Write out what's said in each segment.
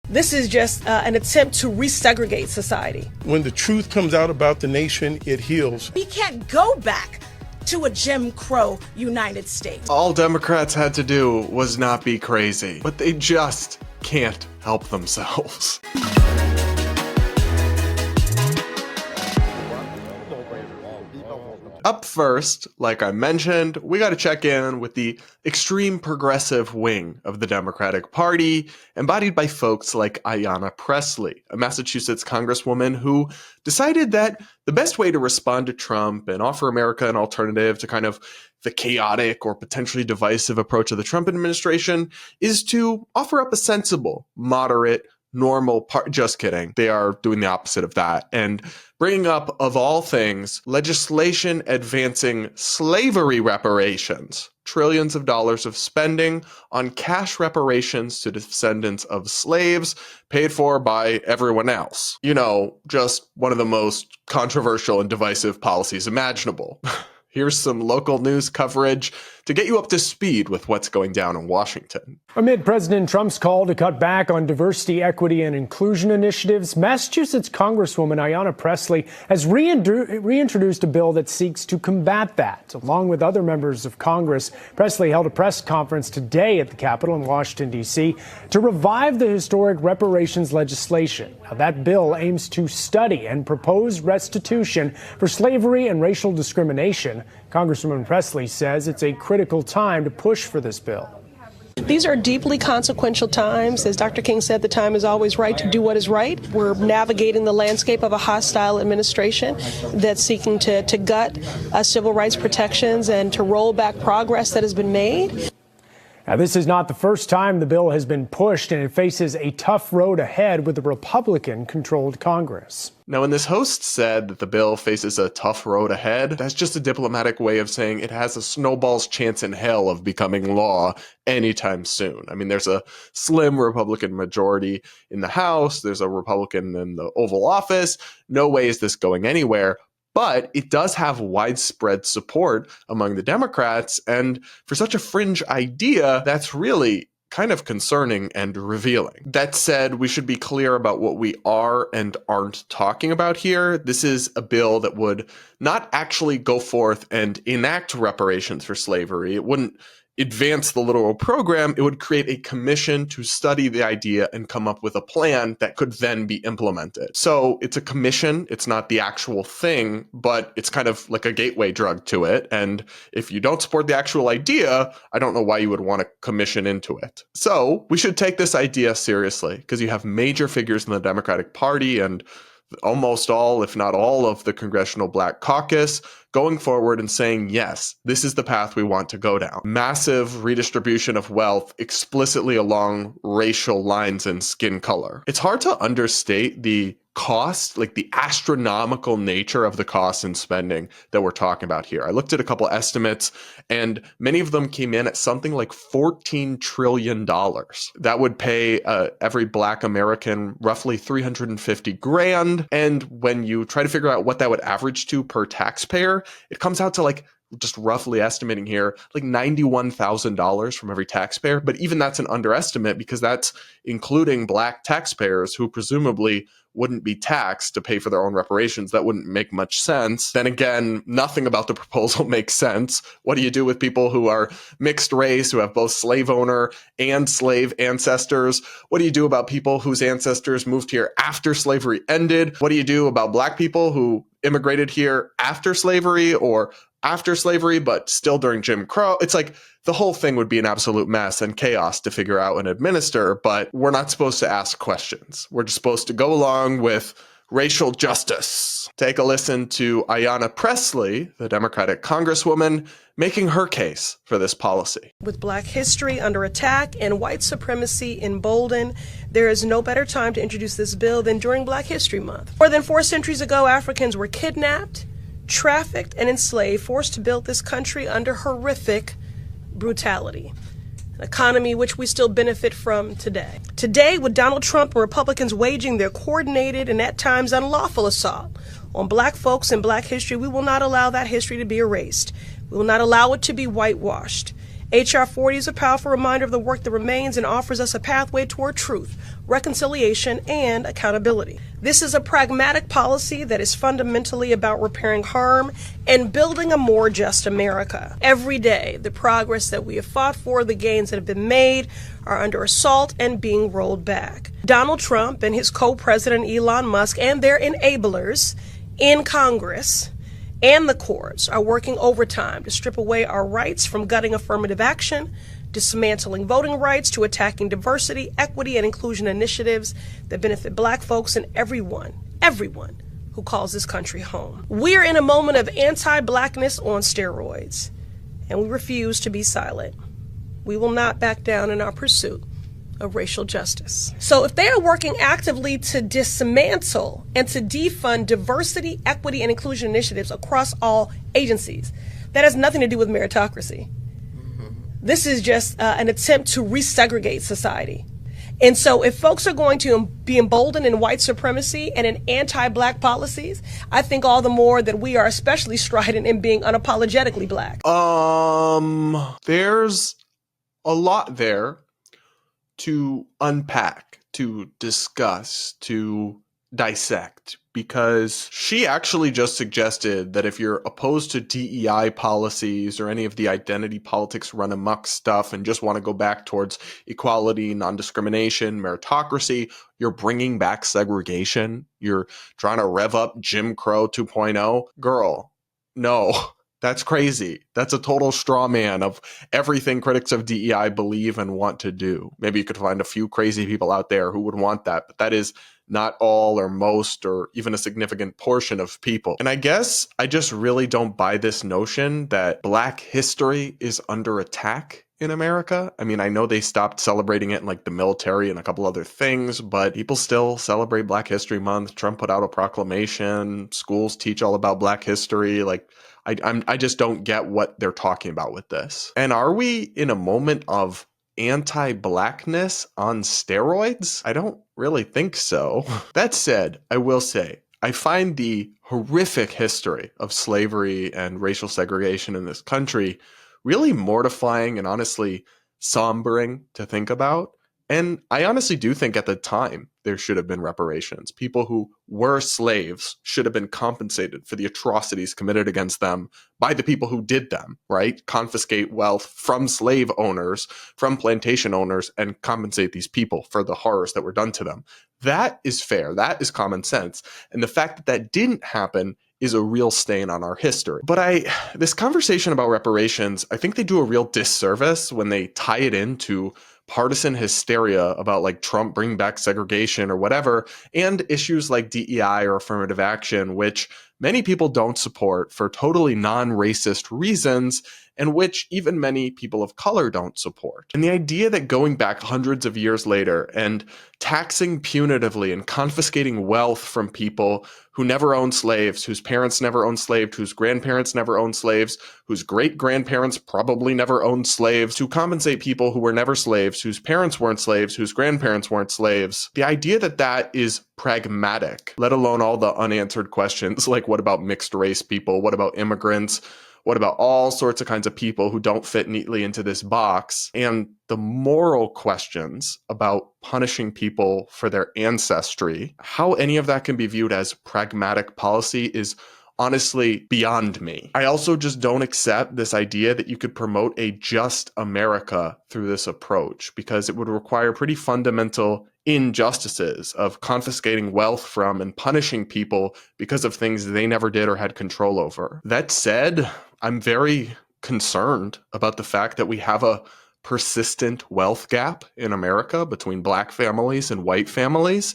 This is just an attempt to resegregate society. When the truth comes out about the nation, it heals. We can't go back to a Jim Crow United States. All Democrats had to do was not be crazy, but they just can't help themselves. Up first, like I mentioned, we got to check in with the extreme progressive wing of the Democratic Party, embodied by folks like Ayanna Pressley, a Massachusetts congresswoman who decided that the best way to respond to Trump and offer America an alternative to kind of the chaotic or potentially divisive approach of the Trump administration is to offer up a sensible, moderate, normal just kidding. They are doing the opposite of that and bringing up, of all things, legislation advancing slavery reparations, trillions of dollars of spending on cash reparations to descendants of slaves paid for by everyone else. You know, just one of the most controversial and divisive policies imaginable. Here's some local news coverage to get you up to speed with what's going down in Washington. Amid President Trump's call to cut back on diversity, equity, and inclusion initiatives, Massachusetts Congresswoman Ayanna Pressley has reintroduced a bill that seeks to combat that. Along with other members of Congress, Pressley held a press conference today at the Capitol in Washington, D.C. to revive the historic reparations legislation. Now, that bill aims to study and propose restitution for slavery and racial discrimination. Congresswoman Pressley says it's a critical time to push for this bill. These are deeply consequential times. As Dr. King said, the time is always right to do what is right. We're navigating the landscape of a hostile administration that's seeking to gut civil rights protections and to roll back progress that has been made. Now, this is not the first time the bill has been pushed, and it faces a tough road ahead with a Republican-controlled Congress. Now, when this host said that the bill faces a tough road ahead, that's just a diplomatic way of saying it has a snowball's chance in hell of becoming law anytime soon. I mean, there's a slim Republican majority in the House. There's a Republican in the Oval Office. No way is this going anywhere. But it does have widespread support among the Democrats, and for such a fringe idea, that's really kind of concerning and revealing. That said, we should be clear about what we are and aren't talking about here. This is a bill that would not actually go forth and enact reparations for slavery. It wouldn't advance the literal program. It would create a commission to study the idea and come up with a plan that could then be implemented. So it's a commission. It's not the actual thing, but it's kind of like a gateway drug to it. And if you don't support the actual idea, I don't know why you would want to commission into it. So we should take this idea seriously because you have major figures in the Democratic Party and almost all, if not all, of the Congressional Black Caucus going forward and saying, yes, this is the path we want to go down. Massive redistribution of wealth explicitly along racial lines and skin color. It's hard to understate the cost, like the astronomical nature of the costs and spending that we're talking about here. I looked at a couple estimates and many of them came in at something like $14 trillion. That would pay every Black American roughly $350,000. And when you try to figure out what that would average to per taxpayer, it comes out to like, just roughly estimating here, like $91,000 from every taxpayer. But even that's an underestimate because that's including Black taxpayers who presumably wouldn't be taxed to pay for their own reparations. That wouldn't make much sense. Then again, nothing about the proposal makes sense. What do you do with people who are mixed race, who have both slave owner and slave ancestors? What do you do about people whose ancestors moved here after slavery ended? What do you do about Black people who immigrated here after slavery or after slavery, but still during Jim Crow? It's like the whole thing would be an absolute mess and chaos to figure out and administer, but we're not supposed to ask questions. We're just supposed to go along with racial justice. Take a listen to Ayanna Pressley, the Democratic Congresswoman, making her case for this policy. With Black history under attack and white supremacy emboldened, there is no better time to introduce this bill than during Black History Month. More than 4 centuries ago, Africans were kidnapped, trafficked, and enslaved, forced to build this country under horrific brutality, an economy which we still benefit from today. Today, with Donald Trump and Republicans waging their coordinated and at times unlawful assault on Black folks and Black history, we will not allow that history to be erased. We will not allow it to be whitewashed. H.R. 40 is a powerful reminder of the work that remains and offers us a pathway toward truth, reconciliation, and accountability. This is a pragmatic policy that is fundamentally about repairing harm and building a more just America. Every day, the progress that we have fought for, the gains that have been made, are under assault and being rolled back. Donald Trump and his co-president Elon Musk and their enablers in Congress and the courts are working overtime to strip away our rights, from gutting affirmative action, dismantling voting rights, to attacking diversity, equity, and inclusion initiatives that benefit Black folks and everyone who calls this country home. We are in a moment of anti-Blackness on steroids, and we refuse to be silent. We will not back down in our pursuit of racial justice. So if they are working actively to dismantle and to defund diversity, equity, and inclusion initiatives across all agencies, that has nothing to do with meritocracy. This is just an attempt to resegregate society. And so if folks are going to be emboldened in white supremacy and in anti-Black policies, I think all the more that we are especially strident in being unapologetically Black. There's a lot there to unpack, to discuss, to dissect, because she actually just suggested that if you're opposed to DEI policies or any of the identity politics run amok stuff and just want to go back towards equality, non-discrimination, meritocracy, you're bringing back segregation, you're trying to rev up Jim Crow 2.0. Girl, no. That's crazy. That's a total straw man of everything critics of DEI believe and want to do. Maybe you could find a few crazy people out there who would want that, but that is not all or most or even a significant portion of people. And I guess I just really don't buy this notion that Black history is under attack in America. I mean, I know they stopped celebrating it in like the military and a couple other things, but people still celebrate Black History Month. Trump put out a proclamation. Schools teach all about Black history. Like, I just don't get what they're talking about with this. And are we in a moment of anti-Blackness on steroids? I don't really think so. That said, I will say, I find the horrific history of slavery and racial segregation in this country really mortifying and honestly sombering to think about. And I honestly do think at the time there should have been reparations. People who were slaves should have been compensated for the atrocities committed against them by the people who did them, right? Confiscate wealth from slave owners, from plantation owners, and compensate these people for the horrors that were done to them. That is fair. That is common sense. And the fact that that didn't happen is a real stain on our history. But this conversation about reparations, I think they do a real disservice when they tie it into partisan hysteria about like Trump bringing back segregation or whatever, and issues like DEI or affirmative action, which many people don't support for totally non-racist reasons, and which even many people of color don't support. And the idea that going back hundreds of years later and taxing punitively and confiscating wealth from people who never owned slaves, whose parents never owned slaves, whose grandparents never owned slaves, whose great-grandparents probably never owned slaves, to compensate people who were never slaves, whose parents weren't slaves, whose grandparents weren't slaves. The idea that that is pragmatic, let alone all the unanswered questions like what about mixed race people, what about immigrants, what about all sorts of kinds of people who don't fit neatly into this box? And the moral questions about punishing people for their ancestry, how any of that can be viewed as pragmatic policy is honestly beyond me. I also just don't accept this idea that you could promote a just America through this approach, because it would require pretty fundamental injustices of confiscating wealth from and punishing people because of things they never did or had control over. That said, I'm very concerned about the fact that we have a persistent wealth gap in America between Black families and white families.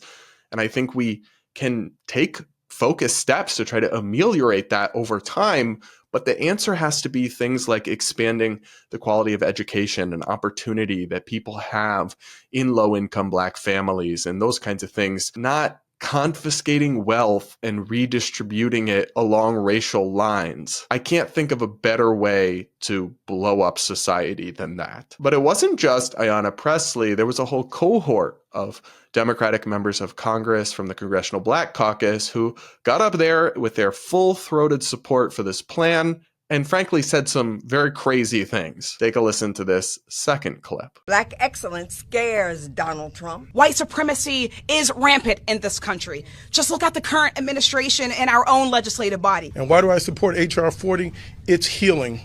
And I think we can take focused steps to try to ameliorate that over time. But the answer has to be things like expanding the quality of education and opportunity that people have in low-income Black families and those kinds of things, not confiscating wealth and redistributing it along racial lines. I can't think of a better way to blow up society than that. But it wasn't just Ayanna Pressley. There was a whole cohort of Democratic members of Congress from the Congressional Black Caucus who got up there with their full-throated support for this plan and frankly said some very crazy things. Take a listen to this second clip. Black excellence scares Donald Trump. White supremacy is rampant in this country. Just look at the current administration and our own legislative body. And why do I support H.R. 40? It's healing.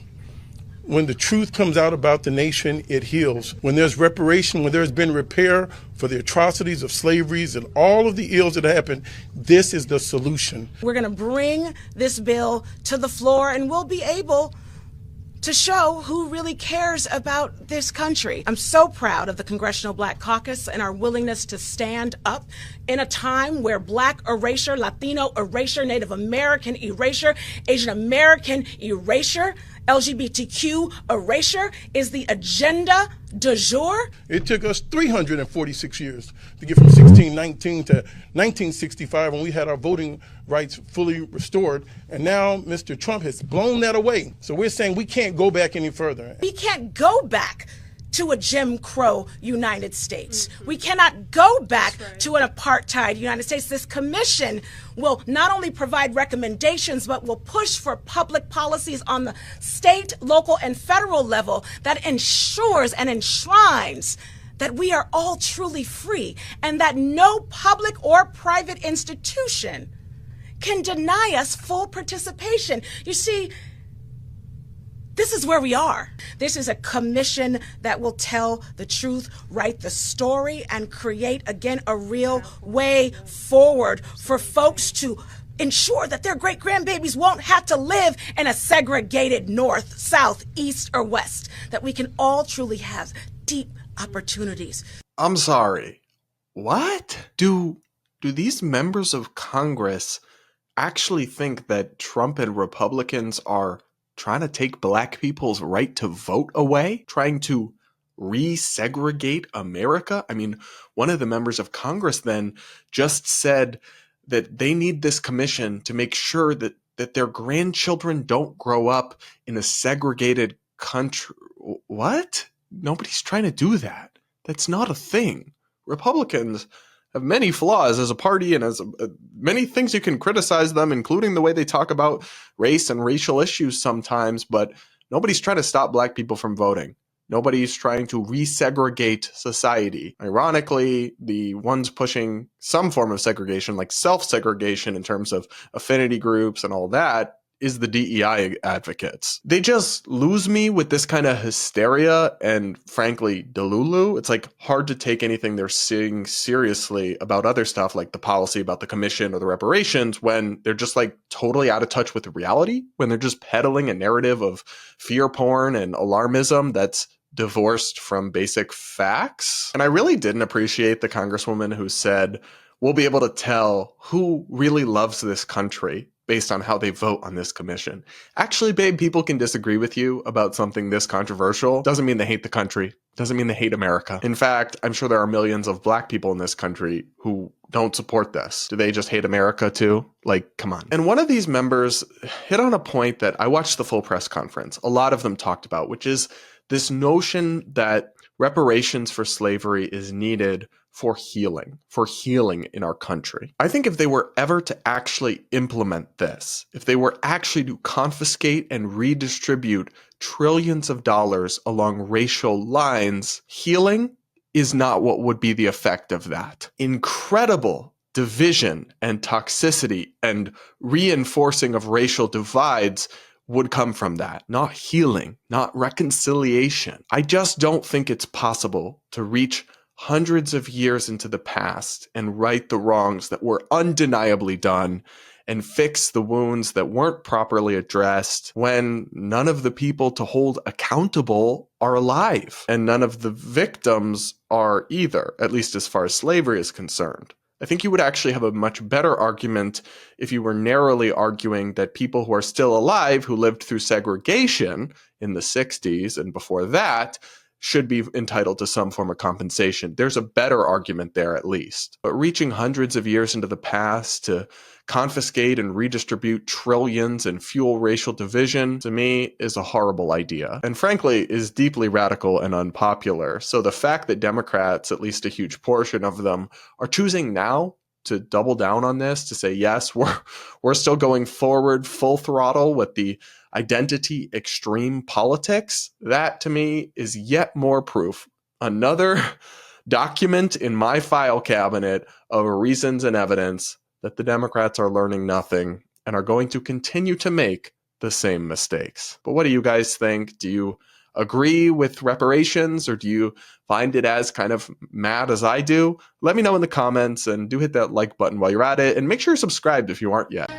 When the truth comes out about the nation, it heals. When there's reparation, when there's been repair for the atrocities of slaveries and all of the ills that happened, this is the solution. We're going to bring this bill to the floor and we'll be able to show who really cares about this country. I'm so proud of the Congressional Black Caucus and our willingness to stand up in a time where Black erasure, Latino erasure, Native American erasure, Asian American erasure, LGBTQ erasure is the agenda du jour. It took us 346 years to get from 1619 to 1965 when we had our voting rights fully restored. And now Mr. Trump has blown that away. So we're saying we can't go back any further. We can't go back to a Jim Crow United States. We cannot go back to an apartheid United States. This commission will not only provide recommendations, but will push for public policies on the state, local, and federal level that ensures and enshrines that we are all truly free and that no public or private institution can deny us full participation. You see, this is where we are. This is a commission that will tell the truth, write the story, and create, again, a real way forward for folks to ensure that their great-grandbabies won't have to live in a segregated north, south, east, or west, that we can all truly have deep opportunities. I'm sorry. What? Do these members of Congress actually think that Trump and Republicans are trying to take Black people's right to vote away? Trying to resegregate America? I mean, one of the members of Congress then just said that they need this commission to make sure that their grandchildren don't grow up in a segregated country. What? Nobody's trying to do that. That's not a thing. Republicans have many flaws as a party and as many things you can criticize them, including the way they talk about race and racial issues sometimes, but nobody's trying to stop Black people from voting. Nobody's trying to resegregate society. Ironically, the ones pushing some form of segregation, like self-segregation in terms of affinity groups and all that, is the DEI advocates. They just lose me with this kind of hysteria and, frankly, delulu. It's like hard to take anything they're saying seriously about other stuff like the policy about the commission or the reparations when they're just like totally out of touch with reality, when they're just peddling a narrative of fear porn and alarmism that's divorced from basic facts. And I really didn't appreciate the congresswoman who said, we'll be able to tell who really loves this country based on how they vote on this commission. Actually, babe, people can disagree with you about something this controversial. Doesn't mean they hate the country. Doesn't mean they hate America. In fact, I'm sure there are millions of Black people in this country who don't support this. Do they just hate America too? Like, come on. And one of these members hit on a point that I watched the full press conference. A lot of them talked about, which is this notion that reparations for slavery is needed for healing in our country. I think if they were ever to actually implement this, if they were actually to confiscate and redistribute trillions of dollars along racial lines, healing is not what would be the effect of that. Incredible division and toxicity and reinforcing of racial divides would come from that, not healing, not reconciliation. I just don't think it's possible to reach hundreds of years into the past and right the wrongs that were undeniably done and fix the wounds that weren't properly addressed when none of the people to hold accountable are alive and none of the victims are either, at least as far as slavery is concerned. I think you would actually have a much better argument if you were narrowly arguing that people who are still alive who lived through segregation in the 60s and before that should be entitled to some form of compensation. There's a better argument there at least. But reaching hundreds of years into the past to confiscate and redistribute trillions and fuel racial division, to me, is a horrible idea. And frankly, is deeply radical and unpopular. So the fact that Democrats, at least a huge portion of them, are choosing now to double down on this, to say, yes, we're still going forward full throttle with the identity extreme politics, that to me is yet more proof. Another document in my file cabinet of reasons and evidence that the Democrats are learning nothing and are going to continue to make the same mistakes. But what do you guys think? Do you agree with reparations, or do you find it as kind of mad as I do? Let me know in the comments, and do hit that like button while you're at it, and make sure you're subscribed if you aren't yet.